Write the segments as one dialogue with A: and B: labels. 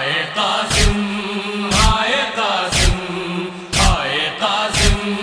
A: آئے قاسم آئے قاسم آئے قاسم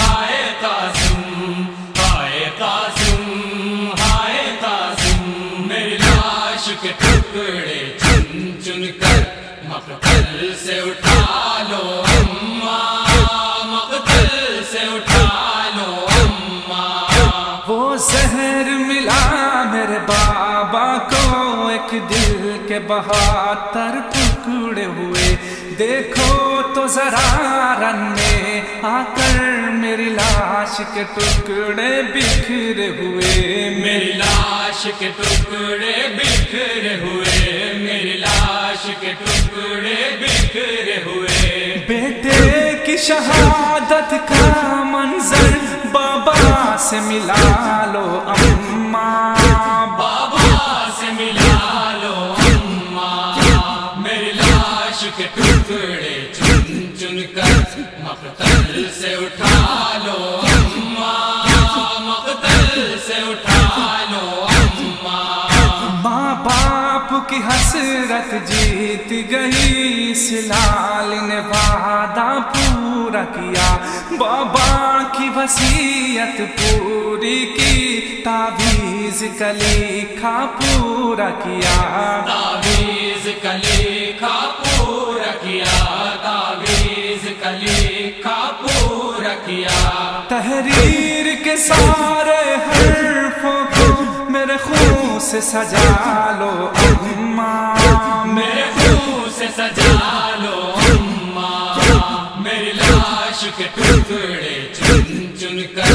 A: آئے قاسم آئے قاسم آئے قاسم میری لاش کے ٹکڑے چن چن کر مقتل سے اٹھا لو اماں، مقتل سے اٹھا لو اماں۔
B: وہ زہر ملا میرے بابا کو ایک دل کے 72 ٹکڑے ہوئے، دیکھو تو ذرا رن میں آ کر میری لاش کے ٹکڑے بکھرے ہوئے،
A: میری لاش کے ٹکڑے بکھرے ہوئے، میری لاش کے ٹکڑے بکھرے ہوئے۔
B: بیٹے کی شہادت کا منظر بابا سے ملا لو اماں،
A: بابا سے ملا لو اماں، میری لاش کے ٹکڑے چن چن کر مقتل سے اٹھا لو اماں، مقتل سے اٹھا لو اماں۔
B: ماں باپ کی حسرت جیت گئی، اس لال نے وعدہ پورا کیا، بابا کی وصیت پوری کی، تعویذ کا لکھا پورا کیا،
A: تعویذ کا لکھا پورا کیا، تعویذ کا لکھا پورا کیا۔
B: تحریر کے سارے حرفوں کو میرے خون سے سجا لو اماں،
A: میرے خون سے سجا لو اماں، میری لاش کے ٹکڑے چن چن کر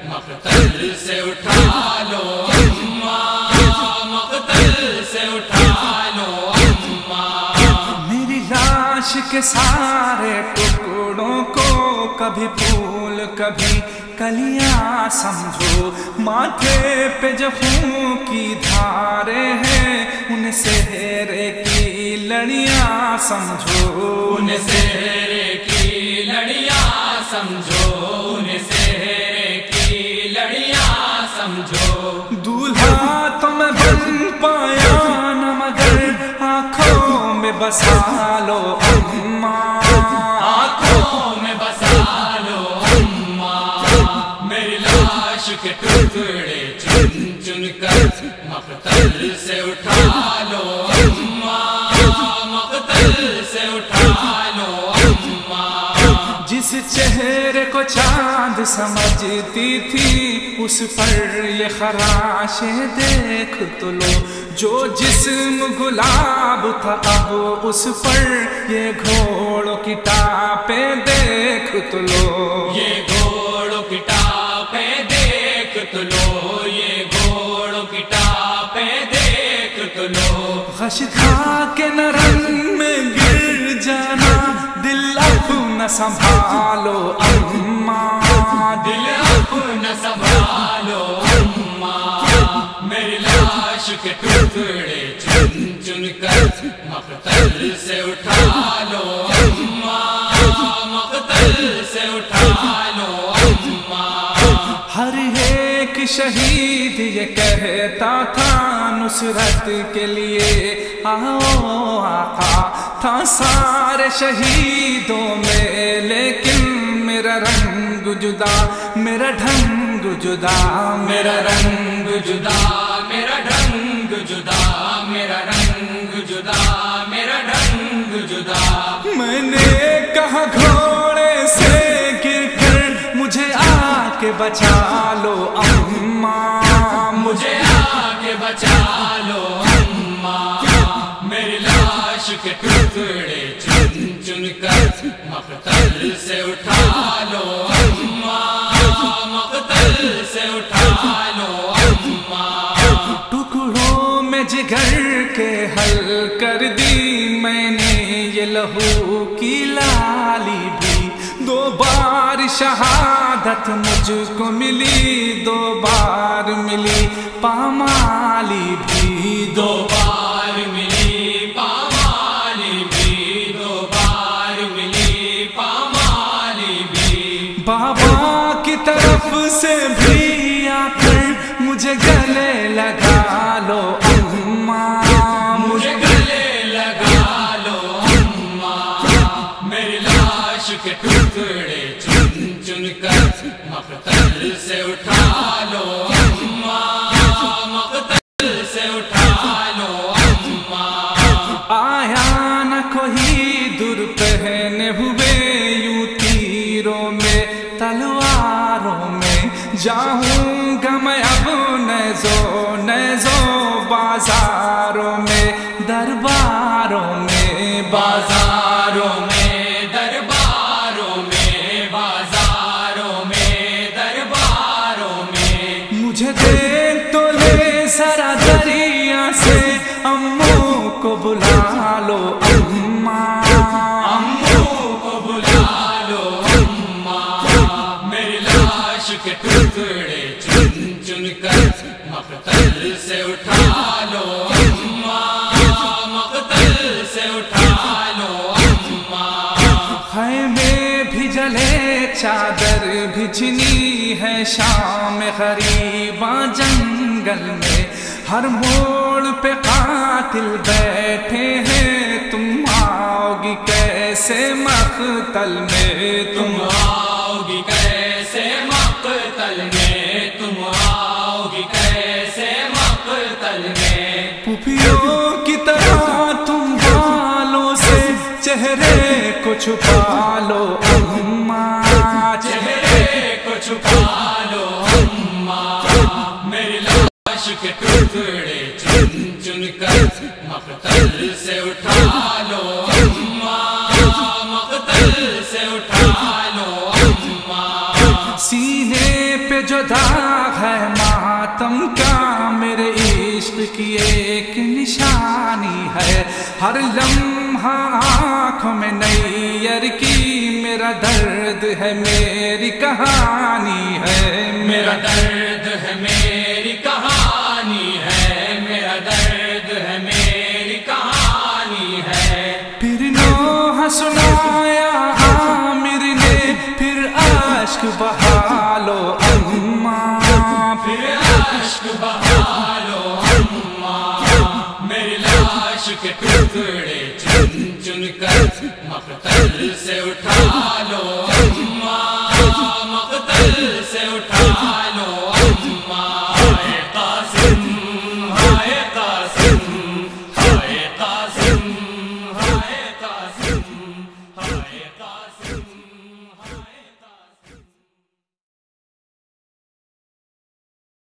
A: مقتل سے اٹھا لو اماں، مقتل سے اٹھا لو اماں۔
B: میری لاش کے سارے ٹکڑوں کو کبھی پھول کبھی کلیاں سمجھو، ماتھے پہ جو خون کی دھاریں ہیں ان سہرے کی لڑیاں سمجھو،
A: ان سہرے کی لڑیاں سمجھو، ان سہرے کی لڑیاں سمجھو۔
B: دولہا تو میں بن پایا نہ مگر آنکھوں میں بسا لو اماں،
A: آنکھوں میں بسا لو اماں، میری لاش کے ٹکڑے چن چن کر مقتل سے اٹھا لو اماں، مقتل سے اٹھا لو اماں۔
B: جس چہرے کو چاند سمجھتی تھی اس پر یہ خراشیں دیکھ تو لو، جو جسم گلاب تھا اب اس پر یہ گھوڑوں کی ٹاپیں دیکھ تو لو،
A: یہ گھوڑوں کی ٹاپیں دیکھ تو لو، یہ گھوڑوں کی ٹاپیں دیکھ تو لو۔
B: غش کھا کے نرم میں گر جانا دل اپنا سنبھالو اماں،
A: دل اپنا سنبھالو اماں، میری لاش کے ٹکڑے چن چن کر مقتل سے اٹھا لو اماں، مقتل سے اٹھا لو اماں۔
B: ہر ایک شہید یہ کہتا تھا نصرت کے لیے آؤ آقا، تھا سارے شہیدوں میں لیکن میرا رنگ جدا، میرا ڈھنگ جدا،
A: میرا رنگ جدا، میرا ڈھنگ جدا، میرا رنگ جدا، میرا ڈھنگ جدا۔
B: میں نے کہا گھوڑے سے گر کر مجھے آ کے بچا لو اماں،
A: مجھے آ کے بچا لو اماں، میری لاش کے ٹکڑے چن چن کر مقتل سے اٹھا لو اماں، مقتل سے اٹھا لو اماں۔
B: ٹکڑوں میں جگر کے حل کر دی میں نے یہ لہو کی لالی بھی، 2 بار شہادت مجھ کو ملی، 2 بار ملی پامالی بھی،
A: 2 بار ملی پامالی بھی، 2 بار ملی پامالی بھی۔
B: بابا کی طرف سے بھی آ کر مجھے گلے لگا لو اماں،
A: مجھے گلے لگا لو سے اٹھا لو اماں، مقتل سے اٹھا لو اماں۔
B: آیا نہ کوئی در پہنے ہوئے یوں تیروں میں تلواروں میں، جاؤں گا میں اب نیزو نیزو بازاروں میں درباروں میں،
A: بازاروں میں درباروں میں، بازاروں میں درباروں میں۔
B: مجھے دیکھ تو لے ذرا دریا سے، اموں کو بلا لو اماں،
A: اموں کو بلا لو اماں، میری لاش کے ٹکڑے چن چن کر مقتل سے اٹھا لو اماں، مقتل سے اٹھا لو اماں۔
B: خیمے بھی جلے چادر بھی چھنی ہے شام غریباں جنگل میں، ہر موڑ پہ قاتل بیٹھے ہیں، تم آؤ گی کیسے مقتل میں،
A: تم آؤ گی کیسے مقتل میں، تم آؤ گی کیسے مقتل میں۔
B: پھوپھیوں کی طرح تم بالوں سے چہرے کو چھپا لو اماں،
A: چہرے کو چھپا لو اماں، میری لاش کے ٹکڑے چن چن کر مقتل سے اٹھا لو اماں، مقتل سے اٹھا لو اماں۔
B: سینے پہ جو داغ ہے ماتم کا، میرے عشق کی ایک نشانی ہے، ہر لمحہ آنکھوں میں نیر کی، میرا درد ہے میری کہانی ہے،
A: میرا درد ہے میری کہانی ہے، میرا درد ہے میری کہانی ہے۔
B: پھر نوحہ سنایا عامر نے، پھر عشق بہا لو اماں،
A: پھر عشق بہا لو اماں، میری لاش کے ٹکڑے چن چن کر مقتل سے اٹھا